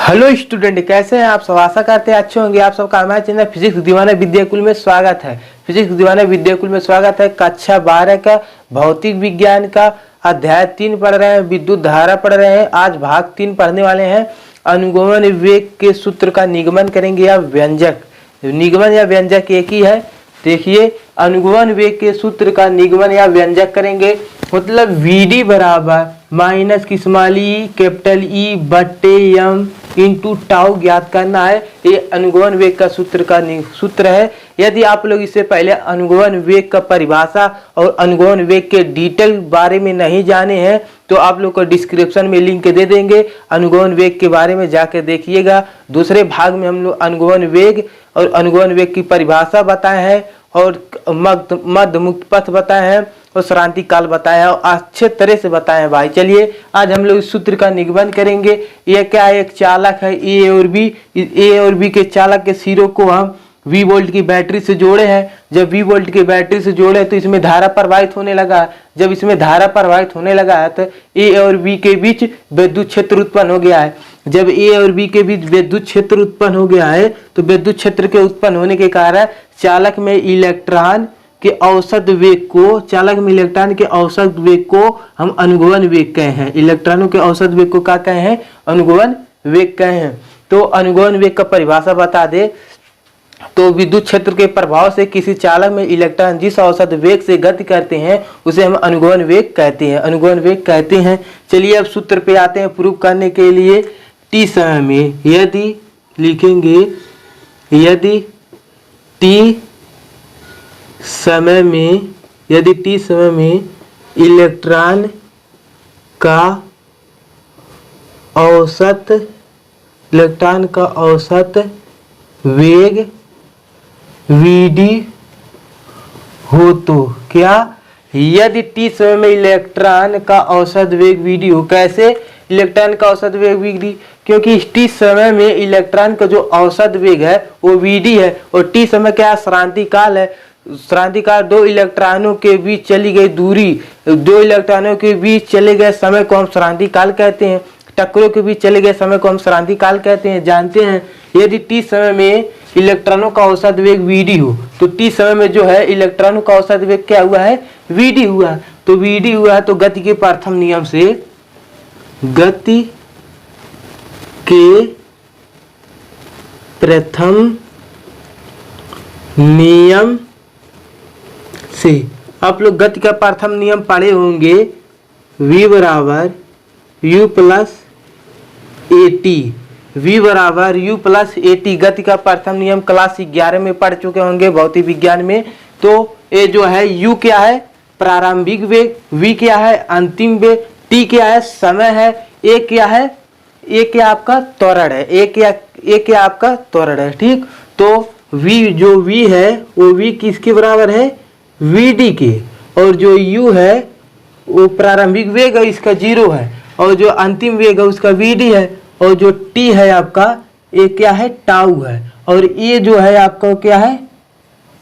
Hello student, कैसे हैं आप सब। आशा करते हैं अच्छे होंगे। आप सबका हमारे चैनल फिजिक्स दीवाना विद्याकुल में स्वागत है। फिजिक्स दीवाना विद्याकुल में स्वागत है। कक्षा 12 का भौतिक विज्ञान का अध्याय 3 पढ़ रहे हैं, विद्युत धारा पढ़ रहे हैं। आज भाग 3 पढ़ने वाले हैं। अनुगमन वेग के सूत्र का निगमन करेंगे या व्यंजक। निगमन या व्यंजक एक ही है। देखिए, अनुगमन वेग के सूत्र का निगमन या व्यंजक करेंगे। मतलब वीडी बराबर माइनस किस्माली कैपिटल ई बट्टे एम इंटू टाउ ज्ञात करना है। ये अनुगमन वेग का सूत्र है। यदि आप लोग इससे पहले अनुगमन वेग का परिभाषा और अनुगमन वेग के डिटेल बारे में नहीं जाने हैं तो आप लोग को डिस्क्रिप्शन में लिंक दे देंगे। अनुगमन वेग के बारे में जाकर देखिएगा। दूसरे भाग में हम लोग अनुगमन वेग और अनुगमन वेग की परिभाषा बताए हैं और मध्य मुक्त पथ बताए हैं और क्रांति काल बताया है और अच्छे तरह से बताए हैं भाई। चलिए आज हम लोग इस सूत्र का निगमन करेंगे। ये क्या है, एक चालक है ए और बी के चालक के सिरों को हम V वोल्ट की बैटरी से जोड़े हैं। जब V वोल्ट की बैटरी से जोड़े तो इसमें धारा प्रवाहित होने लगा। जब इसमें धारा प्रवाहित होने लगा है तो A और B के बीच विद्युत क्षेत्र उत्पन्न हो गया है। जब A और B के बीच विद्युत क्षेत्र उत्पन्न हो गया है तो विद्युत क्षेत्र के उत्पन्न होने के कारण चालक में इलेक्ट्रॉन के औसत वेग को हम अनुगमन वेग कहे हैं। इलेक्ट्रॉनों के औसत वेग को क्या कहे हैं? अनुगमन वेग कहे हैं। तो अनुगमन वेग का परिभाषा बता दे तो विद्युत क्षेत्र के प्रभाव से किसी चालक में इलेक्ट्रॉन जिस औसत वेग से गति करते हैं उसे हम अनुगमन वेग कहते हैं। चलिए अब सूत्र पे आते हैं प्रूव करने के लिए। टी समय में यदि लिखेंगे, यदि टी समय में इलेक्ट्रॉन का औसत वेग Vd हो तो क्या, यदि टी समय में इलेक्ट्रॉन का औसत वेग Vd हो। कैसे इलेक्ट्रॉन का औसत वेग Vd? क्योंकि टी समय में इलेक्ट्रॉन का जो औसत वेग है वो Vd है और टी समय क्या क्रांति काल है। क्रांति काल दो इलेक्ट्रॉनों के बीच चली गई दूरी, दो इलेक्ट्रॉनों के बीच चले गए समय को हम क्रांति काल कहते हैं। टक्करों के बीच चले गए समय को हम क्रांति काल कहते हैं। जानते हैं यदि टी समय में इलेक्ट्रॉनों का औसत वेग Vd हो तो टी समय में जो है इलेक्ट्रॉनों का औसत वेग क्या हुआ है? Vd हुआ। तो Vd हुआ है तो गति के प्रथम नियम से आप लोग गति का प्रथम नियम पढ़े होंगे। V बराबर U प्लस AT गति का प्रथम नियम क्लास 11 में पढ़ चुके होंगे भौतिक विज्ञान में। तो ये जो है U क्या है? प्रारंभिक वेग। V क्या है? अंतिम वेग। T क्या है? समय है। A क्या है? A क्या आपका त्वरण है। A क्या आपका त्वरण है। ठीक, तो जो V है वो V किसके बराबर है? Vd के। और जो U है वो प्रारंभिक वेग है, इसका 0 है। और जो अंतिम वेग है उसका Vd है। और जो T है आपका ये क्या है? टाउ है। और ये जो है आपका क्या है?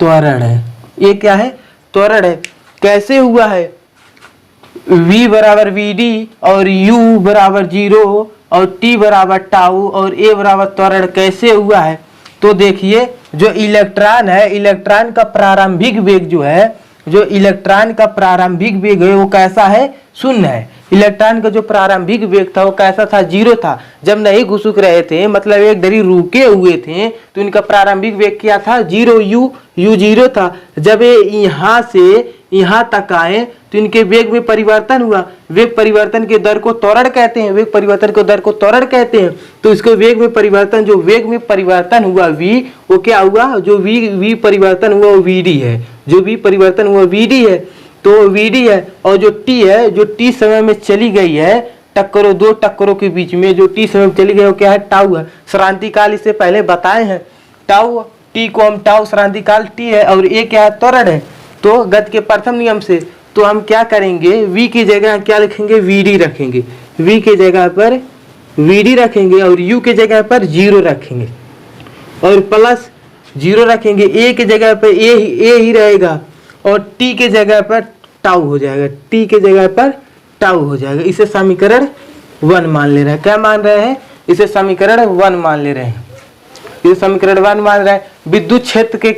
त्वरण है। ये क्या है? त्वरण है। कैसे हुआ है? V बराबर Vd और U बराबर 0 और T बराबर टाउ और A बराबर त्वरण कैसे हुआ है? तो देखिए, जो इलेक्ट्रॉन है, इलेक्ट्रॉन का प्रारंभिक वेग है वो कैसा है? शून्य है। इलेक्ट्रॉन का जो प्रारंभिक वेग था वो कैसा था? 0 था। जब नहीं घुसुक रहे थे, मतलब एक घड़ी रुके हुए थे, तो इनका प्रारंभिक वेग क्या था? 0। U 0 था। जब ये यहाँ से यहाँ तक आए तो इनके वेग में परिवर्तन हुआ। वेग परिवर्तन के दर को त्वरण कहते हैं। तो इसको वेग में परिवर्तन हुआ V, वो क्या हुआ? जो V परिवर्तन हुआ वो Vd है। तो Vd है। और जो T है, जो T समय में चली गई है दो टक्करों के बीच में जो T समय में चली गई वो क्या है? टाउ है। क्रांति काल इससे पहले बताए हैं। टाउ, T को हम टाउ क्रांति काल T है और ये क्या है? त्वरण है। तो गति के प्रथम नियम से तो हम क्या करेंगे? V की जगह क्या लिखेंगे? Vd रखेंगे। V की जगह पर Vd रखेंगे और U की जगह पर 0 रखेंगे और प्लस 0 रखेंगे। A की जगह पर A ही रहेगा और T के जगह पर टाउ हो जाएगा। इसे समीकरण 1 मान ले रहे हैं। क्या मान रहे हैं? इसे समीकरण 1 मान ले रहे हैं, इसे समीकरण 1 मान रहे हैं। विद्युत क्षेत्र के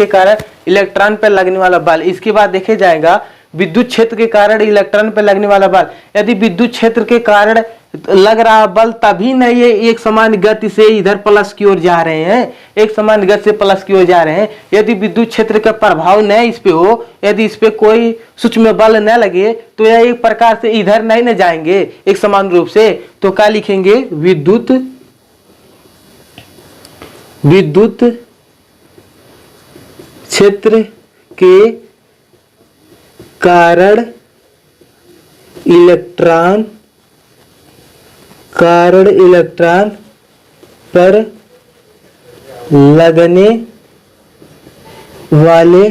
कारण इलेक्ट्रॉन पर लगने वाला बल। इसके बाद देखे जाएगा विद्युत क्षेत्र के कारण इलेक्ट्रॉन पर लगने वाला बल। यदि विद्युत क्षेत्र के कारण लग रहा बल तभी नहीं है एक समान गति से इधर प्लस की ओर जा रहे हैं, एक समान गति से प्लस की ओर जा रहे हैं। यदि विद्युत क्षेत्र का प्रभाव न इस पे हो, यदि इस पे कोई सूक्ष्म बल न लगे तो यह एक प्रकार से इधर नहीं न जाएंगे एक समान रूप से। तो क्या लिखेंगे, विद्युत क्षेत्र के कारण इलेक्ट्रॉन पर लगने वाले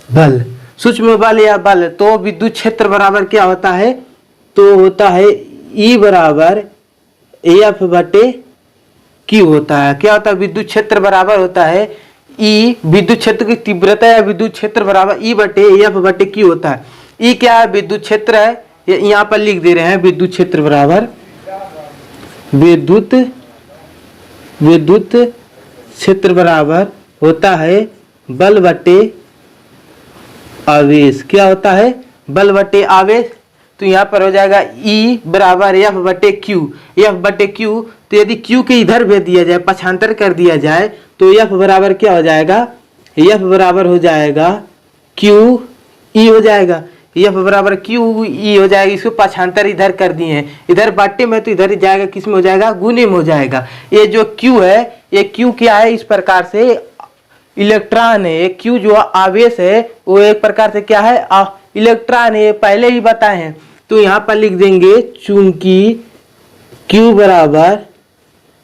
बल, सूक्ष्म बल या बल। तो विद्युत क्षेत्र बराबर क्या होता है, तो होता है E बराबर F बटे Q होता है। क्या होता है, विद्युत क्षेत्र बराबर होता है E, विद्युत क्षेत्र की तीव्रता या विद्युत क्षेत्र बराबर E बटे F बटे Q होता है। E क्या है, विद्युत क्षेत्र है, यहाँ पर लिख दे रहे हैं विद्युत क्षेत्र बराबर विद्युत क्षेत्र बराबर होता है बल बटे आवेश। क्या होता है, बल बटे आवेश। तो यहाँ पर हो जाएगा E बराबर F बटे Q, F बटे Q। तो यदि Q के इधर भेज दिया जाए, पक्षांतर कर दिया जाए, तो F बराबर क्या हो जाएगा, F बराबर हो जाएगा Q E हो जाएगा, F बराबर Q E हो जाएगा। इसको पक्षांतर इधर कर दिए हैं, इधर बाटे में तो इधर ही जाएगा, किस में हो जाएगा, गुने में हो जाएगा। ये जो Q है, ये Q क्या है, इस प्रकार से इलेक्ट्रॉन है। Q जो आवेश है वो एक प्रकार से क्या है, इलेक्ट्रॉन है, पहले ही बताए हैं। तो यहाँ पर लिख देंगे चूंकि Q बराबर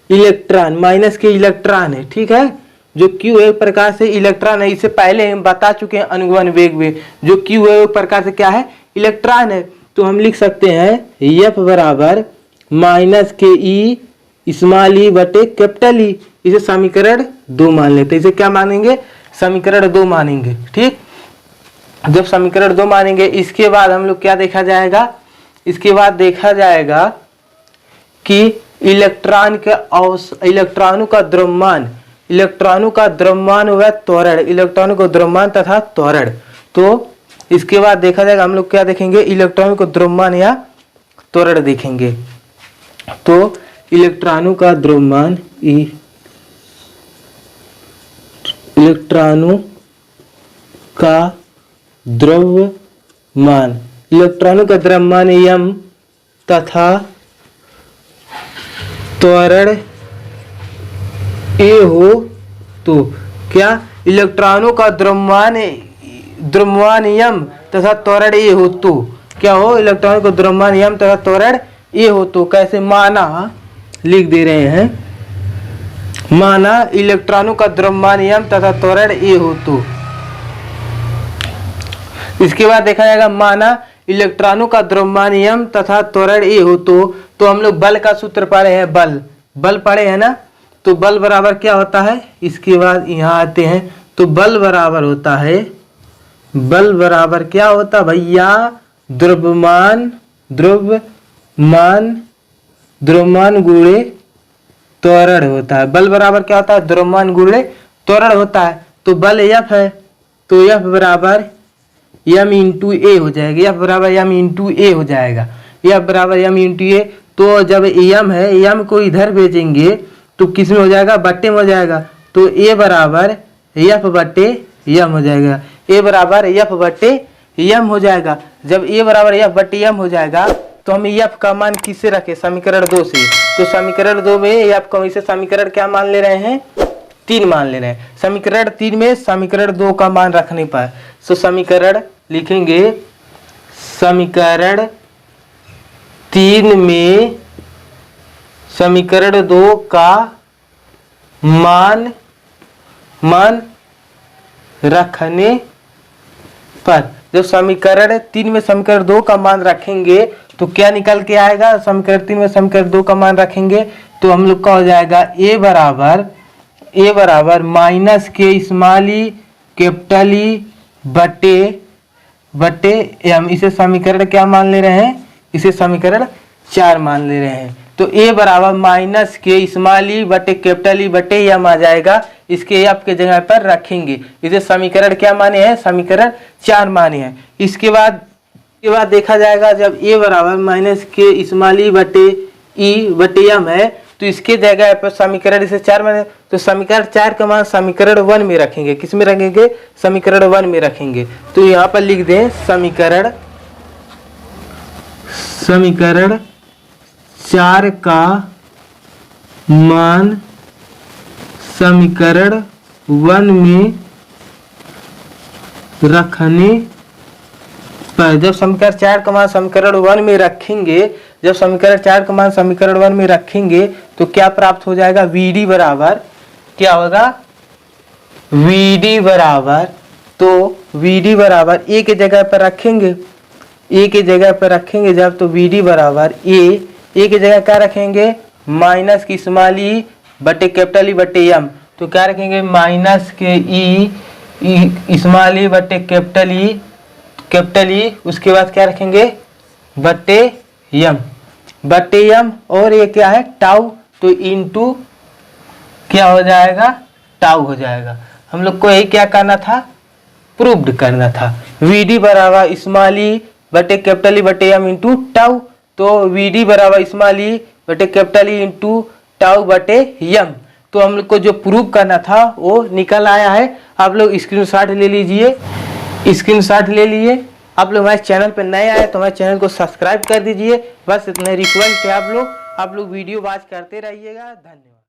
इलेक्ट्रॉन, माइनस के इलेक्ट्रॉन है, ठीक है। जो Q एक प्रकार से इलेक्ट्रॉन है, इससे पहले हम बता चुके हैं अनुगमन वेग में। जो Q है एक प्रकार से क्या है, इलेक्ट्रॉन है। तो हम लिख सकते हैं F बराबर माइनस के E स्मॉल e बटे कैपिटल E। इसे समीकरण 2 मान लेते हैं। इसे क्या मानेंगे, समीकरण 2 मानेंगे, ठीक। जब समीकरण 2 मानेंगे, इसके बाद हम लोग क्या देखा जाएगा, इसके बाद देखा जाएगा कि इलेक्ट्रॉनों का द्रव्यमान व त्वरण, इलेक्ट्रॉनों को द्रव्यमान तथा त्वरण। तो इसके बाद देखा जाएगा, हम लोग क्या देखेंगे, इलेक्ट्रॉनों को द्रव्यमान या त्वरण देखेंगे। तो इलेक्ट्रॉनों का द्रव्यमान, इलेक्ट्रॉनों का द्रव्यमान, इलेक्ट्रॉनों का द्रव्यमान m तथा त्वरण a हो तो क्या, इलेक्ट्रॉनों का द्रव्यमान m तथा त्वरण a हो तो क्या हो, इलेक्ट्रॉनों का द्रव्यमान m तथा त्वरण a हो तो कैसे, माना लिख दे रहे हैं, माना इलेक्ट्रॉनों का द्रव्यमान m तथा त्वरण a हो तो। इसके बाद देखा जाएगा, माना इलेक्ट्रॉनों का द्रव्यमान m तथा त्वरण a हो तो हम लोग बल का सूत्र पढ़े हैं, बल पढ़े हैं ना। तो बल बराबर क्या होता है, इसके बाद यहाँ आते हैं, तो बल बराबर होता है, बल बराबर क्या होता है भैया, द्रव्यमान गुणे त्वरण होता है। बल बराबर क्या होता है, द्रव्यमान गुणे त्वरण होता है। तो बल F है, तो F बराबर m इंटू ए हो जाएगा, F बराबर m इंटू ए हो जाएगा, F बराबर m इंटू ए। तो जब m है, m को इधर भेजेंगे तो किस में हो जाएगा, बट्टे में हो जाएगा। तो a बराबर F बट्टे m हो जाएगा, a बराबर F बट्टे m हो जाएगा। जब a बराबर F बट्टे m हो जाएगा तो हम F का मान किससे रखें, समीकरण 2 से। तो समीकरण 2 में F को इसे समीकरण क्या मान ले रहे हैं, 3 मान ले रहे हैं। समीकरण 3 में समीकरण 2 का मान रखने पर तो समीकरण लिखेंगे, समीकरण 3 में समीकरण 2 का मान रखने पर, जब समीकरण 3 में समीकरण 2 का मान रखेंगे तो क्या निकल के आएगा, समीकरण 3 में समीकरण 2 का मान रखेंगे तो हम लोग का हो जाएगा a बराबर माइनस के स्मॉल ई कैपिटल ई बटे m। इसे समीकरण क्या मान ले रहे हैं, इसे समीकरण 4 मान ले रहे हैं। तो ए बराबर माइनस के स्मॉल ई बटे कैपिटल ई बटे एम आ जाएगा। इसके एफ के जगह पर रखेंगे। इसे समीकरण क्या माने हैं, समीकरण 4 माने हैं। इसके बाद देखा जाएगा जब ए बराबर माइनस के स्मॉल ई बटे एम है तो इसके जगह पर समीकरण इसे 4 माने, तो समीकरण 4 का मान समीकरण 1 में रखेंगे। किस में रखेंगे, समीकरण 1 में रखेंगे। तो यहाँ पर लिख दें समीकरण 4 का मान समीकरण 1 में रखने पर, जब समीकरण 4 का मान समीकरण 1 में रखेंगे, जब समीकरण 4 का मान समीकरण 1 में रखेंगे तो क्या प्राप्त हो जाएगा, VD बराबर क्या होगा, VD बराबर, तो VD बराबर ए के जगह पर रखेंगे, ए के जगह पर रखेंगे जब, तो VD बराबर ए के जगह क्या रखेंगे, माइनस की स्मॉल ई बटे कैपिटल ई बटे एम। तो क्या रखेंगे, माइनस के ई स्मॉल ई बटे कैपिटल ई, उसके बाद क्या रखेंगे बटे एम, और ये क्या है टाउ, तो इनटू क्या हो जाएगा, टाउ हो जाएगा। हम लोग को यही क्या करना था, प्रूव्ड करना था। VD बराबर स्मॉल ई बटे कैपिटल ई बटे एम इंटू टाउ, तो VD बराबर स्मॉल ई बटे कैपिटल ई इंटू टाउ बटे एम। तो हम लोग को जो प्रूव करना था वो निकल आया है। आप लोग स्क्रीनशॉट ले लीजिए, स्क्रीनशॉट ले लिए। आप लोग हमारे चैनल पर नए आए तो हमारे चैनल को सब्सक्राइब कर दीजिए। बस इतना रिक्वेस्ट है, आप लोग वीडियो वॉच करते रहिएगा। धन्यवाद।